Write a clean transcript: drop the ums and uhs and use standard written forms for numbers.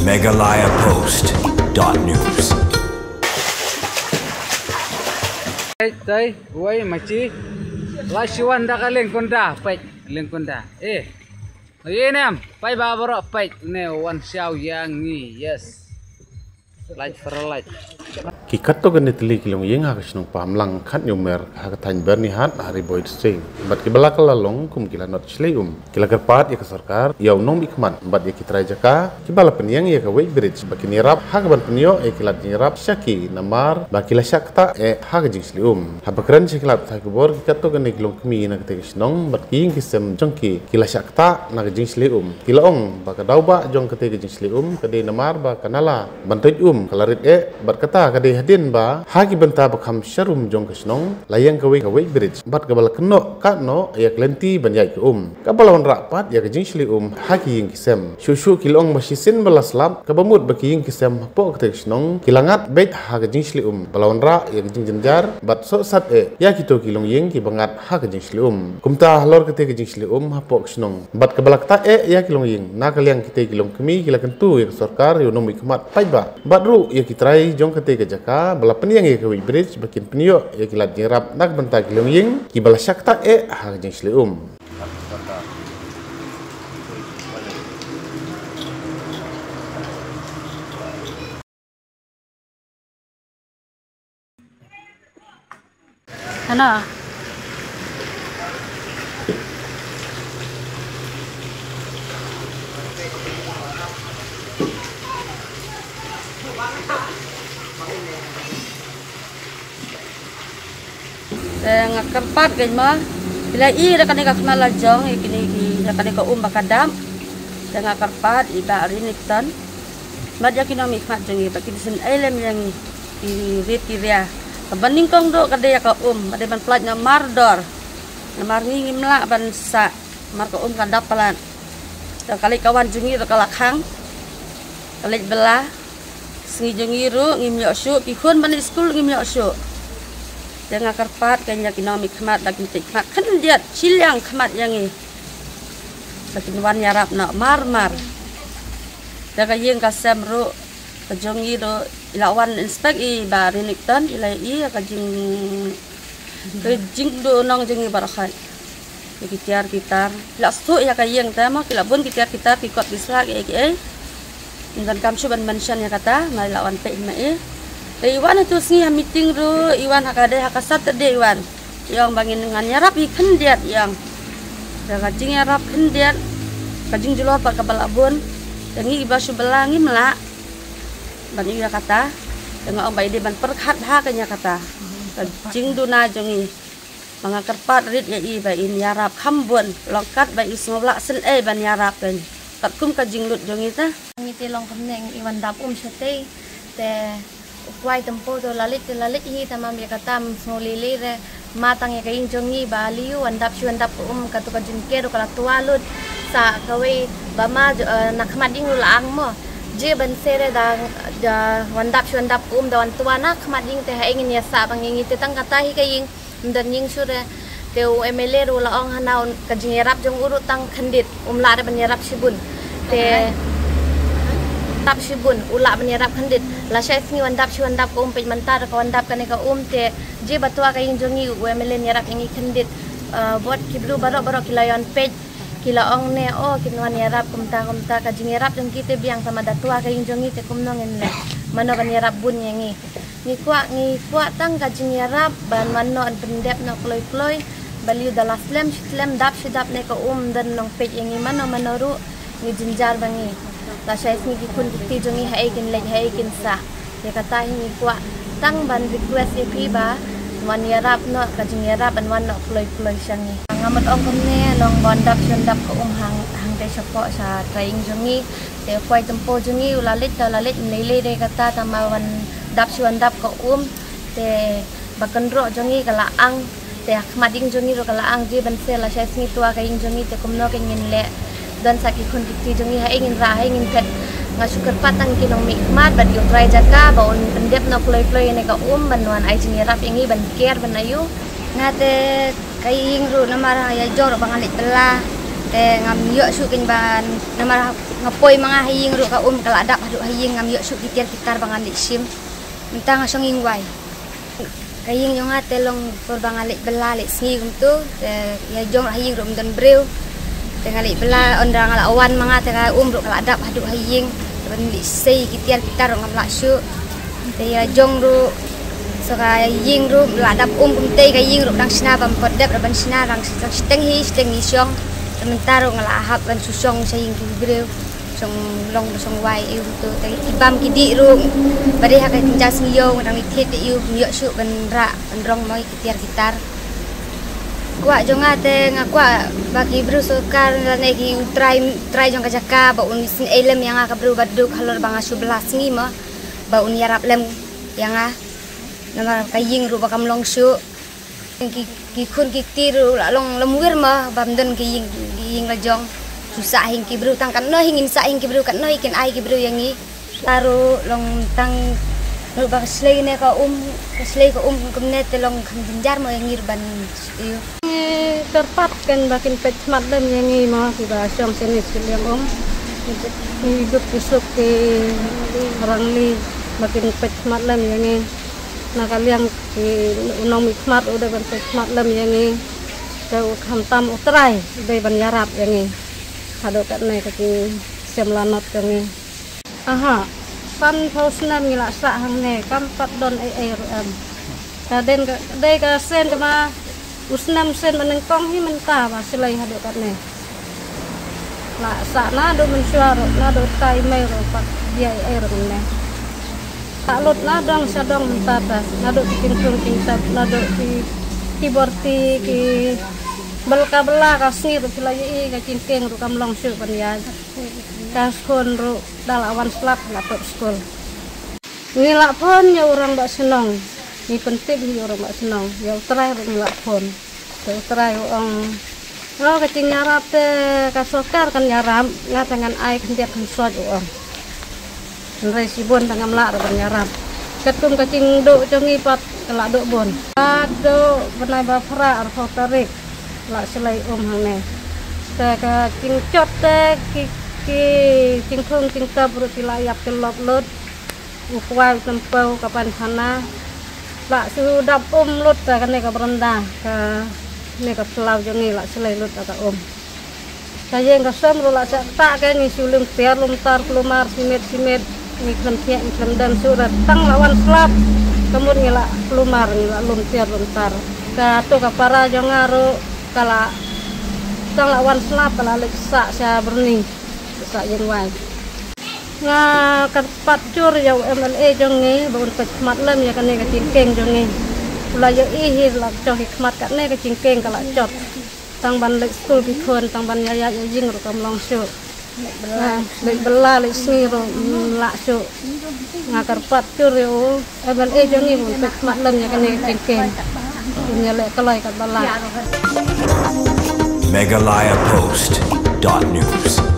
megalayapost.news. Tay, uai maci. Lasiwan dah kaleng konda, pai kaleng konda. Ini pai babaro pai ne wan xiao yang ni yes. Light for light. Kikat to ganit li kilong yeng hakas nung pamlang kat yumer hakatan berni hat hari boyd sing bat kibala kalalong kum kila not slium kila kerpat ya kesorkar yaw nom ikman bat ya kitrai jaka kibala penyang ya ka weight bridge bakini rap hagaban penyo e kila nyerap syaki namar bakila syakta e hagajing slium habakran sikilat hakibor kikat to ganit kilong kemi na ketek snong bat king kisem jongki kila syakta na gajing slium kila ong bakadauba jong ketek gajing slium kade namar ba kanala bantoj kalarit bat kata kade hadin ba hagi benta bakam syarum jong kesnong layang kawe bridge bat kabala keno no ya klenti banjai ke kabalawan rapat ya kejing shli hagi ying kisem shushu kilong masisin balaslam kabamut baki ying kisem po kete kesnong kilangat bet hagi jing shli balawan ra ya kejing jenjar bat so sat ya kito kilong ying ki bangat hagi jing shli kumta lor kete kejing shli hapo kesnong bat kabala kata ya kilong ying na kaliang kite kilong kemi kila kentu ya sorkar yo nomi kemat paiba bat ru ya kitrai jong kete ke jaka bala peniang ya kawi bridge bakin penio ya kilat nyerap nak bentak kilong ying ki bala syakta hang jeng shli Ano? Ngakarpat ganyan mo bila ira kanika kamalajong ikini kanika bakadam dan ngakarpat iba rinektan madya kinami khat jeng iba kidisen elem yang iritia kabaning kong do kadaya ka ade ban plat na mardor na marngi ngimla ban sa mar ka kadapalan dan kali kawan jengi ro kalakhang kali belah sengi jengi ro ngimyo syu kihun ban school ngimyo syu dengan karpat kanya kinami khmat dakin tikmat kan dia cilang khmat yangi dakin wan yarap na marmar daga yeng kasam ro kajongi ro ilawan inspek I bariniktan ilai I kajing do nong jengi barakhat kitar la stu ya kayeng tama kila bun kitar pikot bislag ingan kamsu ban mention ya kata mai lawan pe mai Iwan itu sih meeting ru Iwan hakade hakasat de Iwan yang bangin dengan nyarap ikan dia yang kajing nyarap kan dia kajing julor pak kabalabun yang iba subelangi melak ban iya kata dengan om baide ban perkhat ha kanya kata kajing duna jongi mangakerpat rit ya iba in nyarap khambun longkat ba isngolak sen ban nyarap kan katkum kajing lut jongi ta ngiti long kamneng Iwan dap sete te Kuai tempo to lalit hi tamam ya katam ngolili re matang ya kain jongi baliu andap katu kajun kero kala tualut sa kawe bama nakmading ulaang mo je ban sere da wandap dawan tuana khmading te ha ingin ya sa bangingi te tang kata hi kaing dan ying sure te MLA ro laong hanaun kajing yarap jong urut tang khandit la re ban yarap sibun te tap sibun ula menyerap khandit la syai singi wandap ko umpit mentar ko wandap kane ka te je batua ka jongi UML nyerap ingi khandit buat kiblu baro kilayon page kilaong ne kinwan nyerap kumta ka nyerap jong kite biang sama datua ka jongi te kumnong enle mano ban nyerap bun yangi ni kwa tang ka nyerap ban mano an pendep no kloy baliu dalas lem dap shidap ne ka dan nong page yangi mano ru ni jinjar bangi la syai singi kikun kiti jongi haikin sa ya kata hingi kwa tang ban request EP ba wan yarap no kajing yarap ban wan no kloy syangi ngamat ong kamne long bondap syandap ko hang te syapo sa traing jongi te kwai tempo jongi ulalit nilai de kata tamawan dap syandap ko te bakendro jongi kalaang te khmading jongi ro kalaang je ban se la syai singi tua kaing jongi te kumno kengin le dan sakit kondisi jongi ingin pet ngasuker patang kinong mikmat ban yung try jaka baon pendep no kloy ne ka banwan ai jingi rap ingi ban care ban ayu ngate kaing ru namara ya jor bangalit belah te ngam yo su kin ban namara ngapoy mga haying ro ka kaladap hadu haying ngam yok syuk kitiar kitar bangan sim mentang asong ingwai kaying yung telong por bangalik belalik sngi tu ya jong haying ro mden breu tengali bela ondang ala awan mga tega ro kaladap hadu haying ban sei kitiar kitar ngam la syuk te ya jong ro so kaying ro kaladap kumte kaying ro dang sina bam podep ban sina rang steng hi syong sementara ngala ahap ban susong saying breu song long song wai yêu tu tai ibam kidi ru bari ha kai tinja singyo nang ithet yêu nyok syuk ban ra ban rong mai kitiar gitar kwa jonga te ngakwa bagi bru sokar ne ki try jong kajaka ba un sin elem yang ka bru baduk halor banga 11 ngi ma ba un yarap lem yang nama kaying ru bakam long syuk ki khun ki tiru la long lemwir ma bam den ki ying la jong susah hing kibru tang kan no hingin sa hing kibru kan no ikin ai kibru yang ni taru long tang no ba slay ne ka slay ka kumne te long kan binjar mo yang irban iyo terpat kan bakin pet mat dem yang ni ma ki ba syam senis yang hidup besok ke orang ni bakin pet mat dem yang ni nakaliang ki unong mikmat udah ban pet mat dem yang ni kau khamtam utrai dei ban yarap yang ni hado kat ne kaki semlanot kami aha pan pausna ngila sa hang ne kam pat don ai rum kaden ka dei ka sen kama usnam sen meneng kong hi menta ba selai hado kat ne la sa na do mensuaro na do tai mai ro pat dia ai rum ne taklot na dong sadong mentata na do tingtung tingtap na do keyboard ki belka bela kasih ru silai ka cingkeng ru kam long syuk pan ya kaskon ru dalawan slap laptop school ngilak pon ya orang bak senang ni penting ya orang bak senang ya utrai ru ngilak pon utrai ong lo kacing nyarap te kasokar kan nyarap ngatangan ai kendiak kan sot ong nrai sibon tangam lak ru nyarap ketum kacing do congi pat kelak do bon ado benai bafra ar tarik la selai hang ne ka king chot te ki king thung king tab ru tilayap ke lop lot ukwai tempau kapan sana la su dap lut ta kan ne ka berenda ka ne ka pelau jongi la selai lut ka ka yeng ka sam ru la sa ta ka ni sulung tiar lum tar kelumar simet ni kan tiak ni kan dan surat tang lawan slap kemun ngila kelumar ngila lum tiar lum tar ka to ka para jongaru kala tang lawan slap kala leksa sa berni sa yang wai nga kat cur ya MLA jong ni baun pet mat lem ya kan ne ka cingkeng jong ni ula yo ihir la cho hikmat kat ne ka cingkeng kala cot tang ban lek school bi khon tang ban ya jing ro kam long syuk lek bela lek sni ro la syuk nga karpat cur yo MLA jong ni baun pet mat lem ya kan ne ka cingkeng punya lek kalai kat bala Meghalaya Post.news